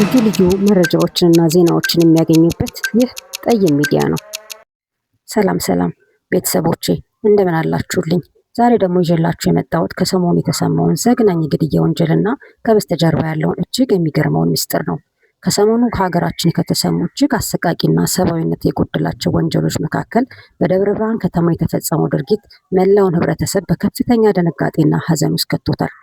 ልዩ ልዩ መረጃዎችንና ዜናዎችን የሚያገኙበት ይህ ጠይም ሚዲያ ነው። ሰላም ሰላም ቤተሰቦቼ እንደምን አላችሁልኝ? ዛሬ ደግሞ ይዤላችሁ የመጣሁት ከሰሞኑ የተሰማውን ዘግናኝ ግድያ ወንጀልና ከበስተጀርባ ያለውን እጅግ የሚገርመውን ምስጢር ነው። ከሰሞኑ ሀገራችን ከተሰሙ እጅግ አሰቃቂና ሰብአዊነት የጎደላቸው ወንጀሎች መካከል በደብረ ብርሃን ከተማ የተፈጸመው ድርጊት መላውን ሕብረተሰብ በከፍተኛ ድንጋጤና ሐዘን ውስጥ ከቶታል።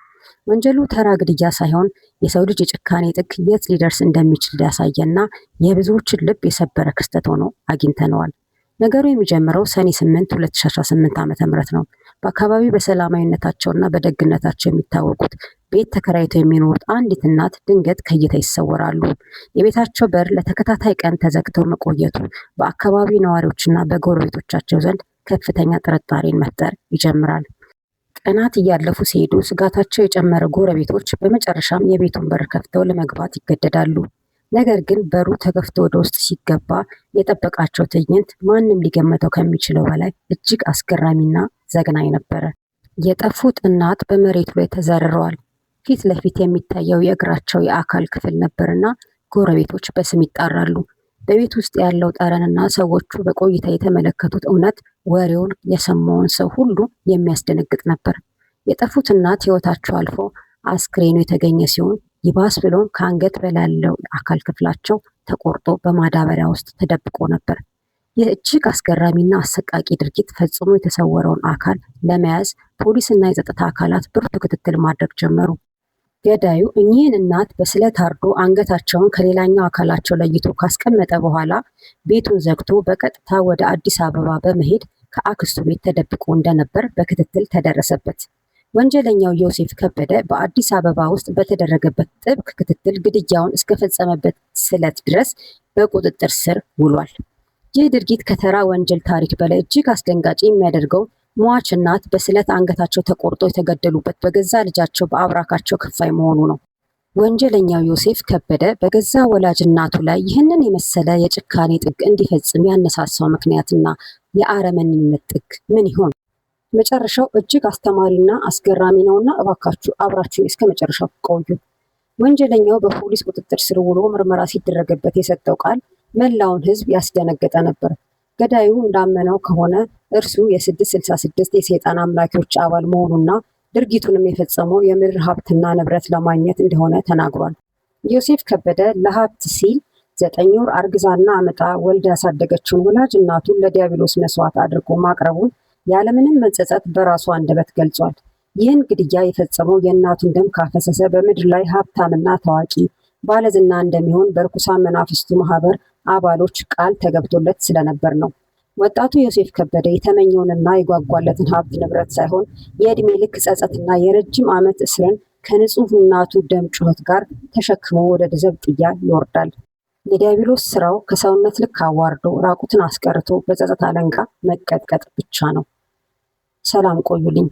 ወንጀሉ ተራ ግድያ ሳይሆን የሰው ልጅ የጭካኔ ጥግ የት ሊደርስ እንደሚችል ያሳየና የብዙዎችን ልብ የሰበረ ክስተት ሆኖ አግኝተነዋል። ነገሩ የሚጀምረው ሰኔ 8 2018 ዓ.ም ነው። በአካባቢው በሰላማዊነታቸውና በደግነታቸው የሚታወቁት ቤት ተከራይተው የሚኖሩት አንዲት እናት ድንገት ከእይታ ይሰወራሉ። የቤታቸው በር ለተከታታይ ቀን ተዘግተው መቆየቱ በአካባቢው ነዋሪዎችና በጎረቤቶቻቸው ዘንድ ከፍተኛ ጥርጣሬን መፍጠር ይጀምራል። ቀናት እያለፉ ሲሄዱ ስጋታቸው የጨመረ ጎረቤቶች በመጨረሻም የቤቱን በር ከፍተው ለመግባት ይገደዳሉ። ነገር ግን በሩ ተከፍቶ ወደ ውስጥ ሲገባ የጠበቃቸው ትዕይንት ማንም ሊገመተው ከሚችለው በላይ እጅግ አስገራሚና ዘግናኝ ነበረ። የጠፉት እናት በመሬቱ ላይ ተዘርረዋል። ፊት ለፊት የሚታየው የእግራቸው የአካል ክፍል ነበርና ጎረቤቶች በስም ይጣራሉ። በቤት ውስጥ ያለው ጠረንና ሰዎቹ በቆይታ የተመለከቱት እውነት ወሬውን የሰማውን ሰው ሁሉ የሚያስደነግጥ ነበር። የጠፉት እናት ሕይወታቸው አልፎ አስክሬኑ የተገኘ ሲሆን ይባስ ብሎም ከአንገት በላይ ያለው አካል ክፍላቸው ተቆርጦ በማዳበሪያ ውስጥ ተደብቆ ነበር። ይህ እጅግ አስገራሚና አሰቃቂ ድርጊት ፈጽሞ የተሰወረውን አካል ለመያዝ ፖሊስና የጸጥታ አካላት ብርቱ ክትትል ማድረግ ጀመሩ። ገዳዩ እኚህን እናት በስለት አርዶ አንገታቸውን ከሌላኛው አካላቸው ለይቶ ካስቀመጠ በኋላ ቤቱን ዘግቶ በቀጥታ ወደ አዲስ አበባ በመሄድ ከአክስቱ ቤት ተደብቆ እንደነበር በክትትል ተደረሰበት። ወንጀለኛው ዮሴፍ ከበደ በአዲስ አበባ ውስጥ በተደረገበት ጥብቅ ክትትል ግድያውን እስከፈጸመበት ስለት ድረስ በቁጥጥር ስር ውሏል። ይህ ድርጊት ከተራ ወንጀል ታሪክ በላይ እጅግ አስደንጋጭ የሚያደርገው ሟች እናት በስለት አንገታቸው ተቆርጦ የተገደሉበት በገዛ ልጃቸው በአብራካቸው ክፋይ መሆኑ ነው። ወንጀለኛው ዮሴፍ ከበደ በገዛ ወላጅ እናቱ ላይ ይህንን የመሰለ የጭካኔ ጥግ እንዲፈጽም ያነሳሳው ምክንያትና የአረመኔነት ጥግ ምን ይሆን? መጨረሻው እጅግ አስተማሪና አስገራሚ ነውና እባካችሁ አብራችሁ እስከ መጨረሻው ቆዩ። ወንጀለኛው በፖሊስ ቁጥጥር ስር ውሎ ምርመራ ሲደረግበት የሰጠው ቃል መላውን ሕዝብ ያስደነገጠ ነበር። ገዳዩ እንዳመነው ከሆነ እርሱ የ666 የሰይጣን አምላኪዎች አባል መሆኑና ድርጊቱንም የፈጸመው የምድር ሀብትና ንብረት ለማግኘት እንደሆነ ተናግሯል። ዮሴፍ ከበደ ለሀብት ሲል 9 ወር አርግዛና አመጣ ወልድ ያሳደገችውን ወላጅ እናቱን ለዲያብሎስ መስዋዕት አድርጎ ማቅረቡን ያለምንም መጸጸት በራሱ አንደበት ገልጿል። ይህን ግድያ የፈጸመው የእናቱን ደም ካፈሰሰ በምድር ላይ ሀብታምና ታዋቂ ባለዝና እንደሚሆን በርኩሳን መናፍስቱ ማህበር አባሎች ቃል ተገብቶለት ስለነበር ነው። ወጣቱ ዮሴፍ ከበደ የተመኘውንና የጓጓለትን ሀብት ንብረት ሳይሆን የእድሜ ልክ ጸጸትና የረጅም ዓመት እስርን ከንጹህ እናቱ ደም ጩኸት ጋር ተሸክሞ ወደ ዘብጥያ ይወርዳል። የዲያብሎስ ስራው ከሰውነት ልክ አዋርዶ ራቁትን አስቀርቶ በጸጸት አለንጋ መቀጥቀጥ ብቻ ነው። ሰላም ቆዩልኝ።